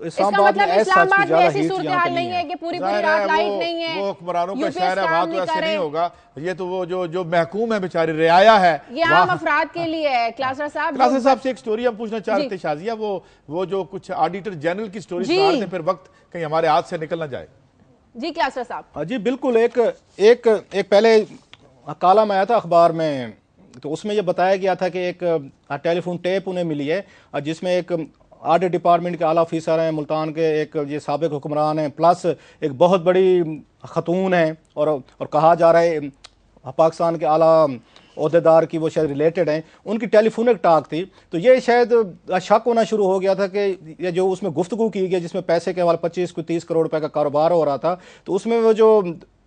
इस्लामाबाद में ऐसी सूरत हाल नहीं है कि पूरी रात लाइट नहीं है, वो हुक्मरानों का शहर है, वहाँ तो ऐसे नहीं होगा। ये तो वो जो महकूम है बेचारी रियाया है, ये आम अफराद के लिए है। क्लासर साहब से एक स्टोरी हम पूछना चाह रहे थे शाजिया, वो जो कुछ ऑडिटर जनरल की स्टोरी सुना रहे थे, फिर वक्त कहीं हमारे हाथ से निकल ना जाए। जी क्लासर साहब। जी बिल्कुल, एक पहले कॉलम आया था अखबार में, तो उसमें ये बताया गया था कि एक टेलीफोन टेप उन्हें मिली है जिसमें एक ऑडिट डिपार्टमेंट के आला ऑफिसर हैं मुल्तान के, एक ये साबिक हुक्मरान हैं, प्लस एक बहुत बड़ी खतून है और कहा जा रहा है पाकिस्तान के आला ओहदेदार की वो शायद रिलेटेड हैं, उनकी टेलीफोनिक टॉक थी। तो ये शायद शक होना शुरू हो गया था कि ये जो उसमें गुफ्तगू की गई जिसमें पैसे के हवाले 25-30 करोड़ रुपए का कारोबार हो रहा था, तो उसमें वो जो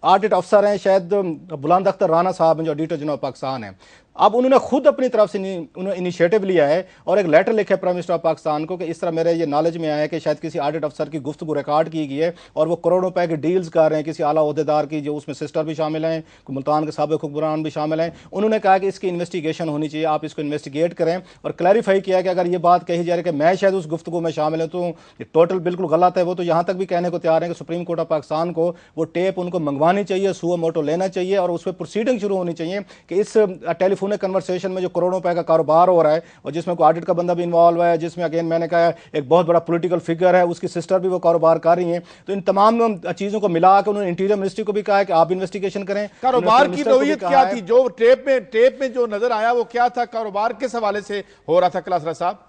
ऑडिट अफसर हैं शायद बुलंद अख्तर राना साहब हैं जो ऑडिटर जनरल पाकिस्तान हैं, अब उन्होंने खुद अपनी तरफ से उन्होंने इनिशिएटिव लिया है और एक लेटर लिखा है प्राइम मिनिस्टर ऑफ पाकिस्तान को कि इस तरह मेरे ये नॉलेज में आया है कि शायद किसी ऑडिट अफसर की गुफ्तगू रिकॉर्ड की गई है और वो करोड़ों रुपए की डील्स कर रहे हैं किसी आला ओहदेदार की, जो उसमें सिस्टर भी शामिल हैं, मुल्तान के साबिक हुक्मरान भी शामिल हैं। उन्होंने कहा कि इसकी इन्वेस्टिगेशन होनी चाहिए, आप इसको इन्वेस्टिगेट करें, और क्लैरिफाई किया कि अगर ये बात कही जा रही है कि मैं शायद उस गुफ्तगू में शामिल हूँ, तो टोटल बिल्कुल गलत है। वो तो यहाँ तक भी कहने को तैयार है कि सुप्रीम कोर्ट ऑफ पाकिस्तान को वो टेप उनको मंगवानी चाहिए, सुओ मोटो लेना चाहिए और उस पर प्रोसीडिंग शुरू होनी चाहिए कि इस टेलीफोनिक कन्वर्सेशन में करोड़ों रुपए का कारोबार हो रहा है और जिसमें कोई ऑडिट का बंदा भी इन्वॉल्व है, जिसमें अगेन मैंने कहा एक बहुत बड़ा पॉलिटिकल फिगर है, उसकी सिस्टर भी वो कारोबार कर रही हैं। तो इन तमाम चीजों को मिला के उन्होंने इंटीरियर मिनिस्ट्री को भी कहा है कि आप इन्वेस्टिगेशन करें। कारोबार की नौयत क्या थी? जो टेप में जो नजर आया वो क्या था? कारोबार किस हवाले से हो रहा था क्लासरा साहब?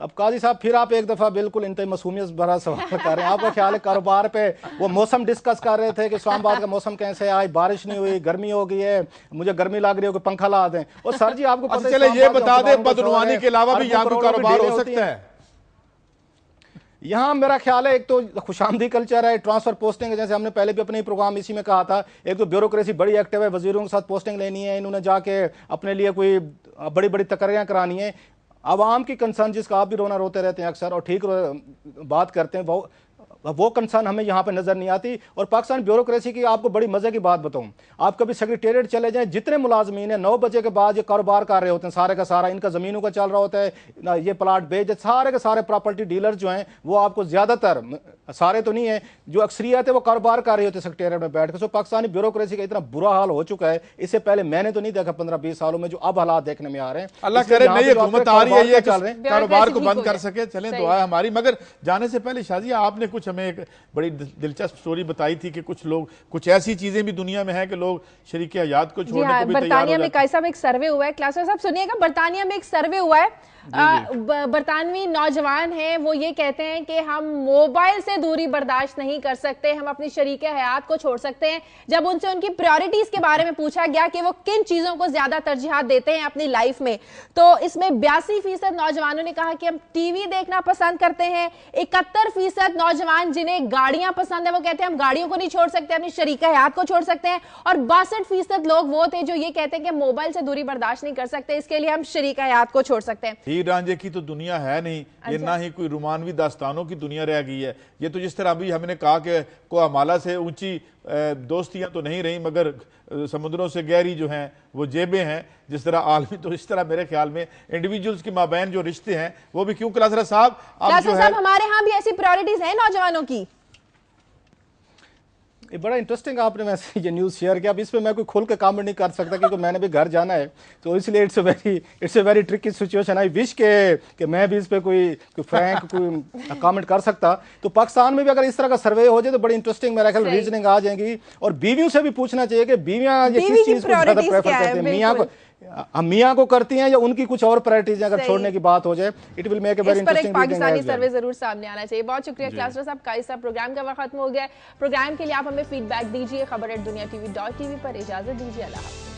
अब काजी साहब फिर आप एक दफा बिल्कुल इंतहा मासूमियत भरा सवाल कर रहे हैं। आपका ख्याल है कारोबार पे वो मौसम डिस्कस कर रहे थे कि इस्लामाबाद का मौसम कैसे है, आज बारिश नहीं हुई, गर्मी हो गई है, मुझे गर्मी लग रही है, कोई पंखा ला दें। और सर जी आपको पता चले ये बता दें बदनवानी के अलावा भी यहाँ कोई कारोबार हो सकता है? यहाँ मेरा ख्याल है एक तो खुशामदी कल्चर है, ट्रांसफर पोस्टिंग, जैसे हमने पहले भी अपने प्रोग्राम इसी में कहा था, एक तो ब्यूरोक्रेसी बड़ी एक्टिव है, वजीरों के साथ पोस्टिंग लेनी है, इन्होंने जाके अपने लिए कोई बड़ी बड़ी तकरीरें करानी है। आवाम की कंसर्न जिसका आप भी रोना रोते रहते हैं अक्सर और ठीक बात करते हैं, वो कंसर्न हमें यहाँ पे नजर नहीं आती। और पाकिस्तान ब्यूरोक्रेसी की आपको बड़ी मजे की बात बताऊं, आप कभी सेक्रेटेरिएट चले जाएं, जितने मुलाजमीन हैं 9 बजे के बाद ये कारोबार कर रहे होते हैं, सारे का सारा इनका जमीनों का चल रहा होता है, ये प्लाट बेच, सारे के सारे प्रॉपर्टी डीलर जो हैं वो आपको ज्यादातर, सारे तो नहीं है, जो अक्सरियत है वो कारोबार कर रहे होते हैं सेक्रेटेरिएट में बैठ कर। सो पाकिस्तानी ब्यूरोक्रेसी का इतना बुरा हाल हो चुका है, इससे पहले मैंने तो नहीं देखा 15-20 सालों में जो अब हालात देखने में आ रहे हैं। अल्लाह करे नई हुकूमत आ रही है ये कारोबार को बंद कर सके, चलें दुआ है हमारी। मगर जाने से पहले शाजिया आपने कुछ हमें एक बड़ी दिलचस्प स्टोरी बताई थी कि कुछ लोग, कुछ ऐसी चीजें भी दुनिया में है कि लोग शरीक हयात को छोड़ने को भी तैयार हो बरतानिया में कैसा एक सर्वे हुआ है, क्लासर साहब सुनिएगा, बरतानिया में एक सर्वे हुआ है, बरतानवी नौजवान हैं, वो ये कहते हैं कि हम मोबाइल से दूरी बर्दाश्त नहीं कर सकते, हम अपनी शरीक हयात को छोड़ सकते हैं। जब उनसे उनकी प्रायोरिटीज के बारे में पूछा गया कि वो किन चीजों को ज्यादा तरजीहात देते हैं अपनी लाइफ में, तो इसमें 82% नौजवानों ने कहा कि हम टीवी देखना पसंद करते हैं। 71% नौजवान जिन्हें गाड़ियां पसंद है वो कहते हैं हम गाड़ियों को नहीं छोड़ सकते, अपनी शरीक हयात को छोड़ सकते हैं। और 62% लोग वो थे जो ये कहते हैं कि मोबाइल से दूरी बर्दाश्त नहीं कर सकते, इसके लिए हम शरीक हयात को छोड़ सकते हैं। हीर रांझे की तो दुनिया है नहीं, ये ना ही कोई रुमानवी दास्तानों की दुनिया रह गई है। ये तो जिस तरह अभी हमने कहा कि कोमाला से ऊंची दोस्तियां तो नहीं रही, मगर समुद्रों से गहरी जो हैं वो जेबें हैं, जिस तरह आलमी, तो इस तरह मेरे ख्याल में इंडिविजुअल्स के माबैन जो रिश्ते हैं वो भी क्यों। क्लासरा साहब, हमारे यहाँ भी ऐसी प्रायोरिटीज हैं नौजवानों की? ये बड़ा इंटरेस्टिंग आपने वैसे ये न्यूज़ शेयर किया। अब इस पे मैं कोई खुल के कमेंट नहीं कर सकता क्योंकि मैंने भी घर जाना है, तो इसलिए it's a very tricky situation. I wish के मैं भी इस पे कोई फ्रैंक कोई कमेंट कर सकता। तो पाकिस्तान में भी अगर इस तरह का सर्वे हो जाए तो बड़ी इंटरेस्टिंग मेरा ख्याल रीजनिंग आ जाएंगी। और बीवियों से भी पूछना चाहिए कि बीवियां ये किस चीज़ को ज़्यादा प्रेफर करती हैं, मियाँ को, मियाँ को करती हैं या उनकी कुछ और प्रायोरिटीज अगर छोड़ने की बात हो जाए। It will make a very interesting Pakistani survey जरूर सामने आना चाहिए। बहुत शुक्रिया क्लास्टर साहब। काइस साहब, प्रोग्राम का वक्त खत्म हो गया है। प्रोग्राम के लिए आप हमें फीडबैक दीजिए। खबर@दुनिया TV.tv पर। इजाजत दीजिए। अल्लाह हाफ़िज़।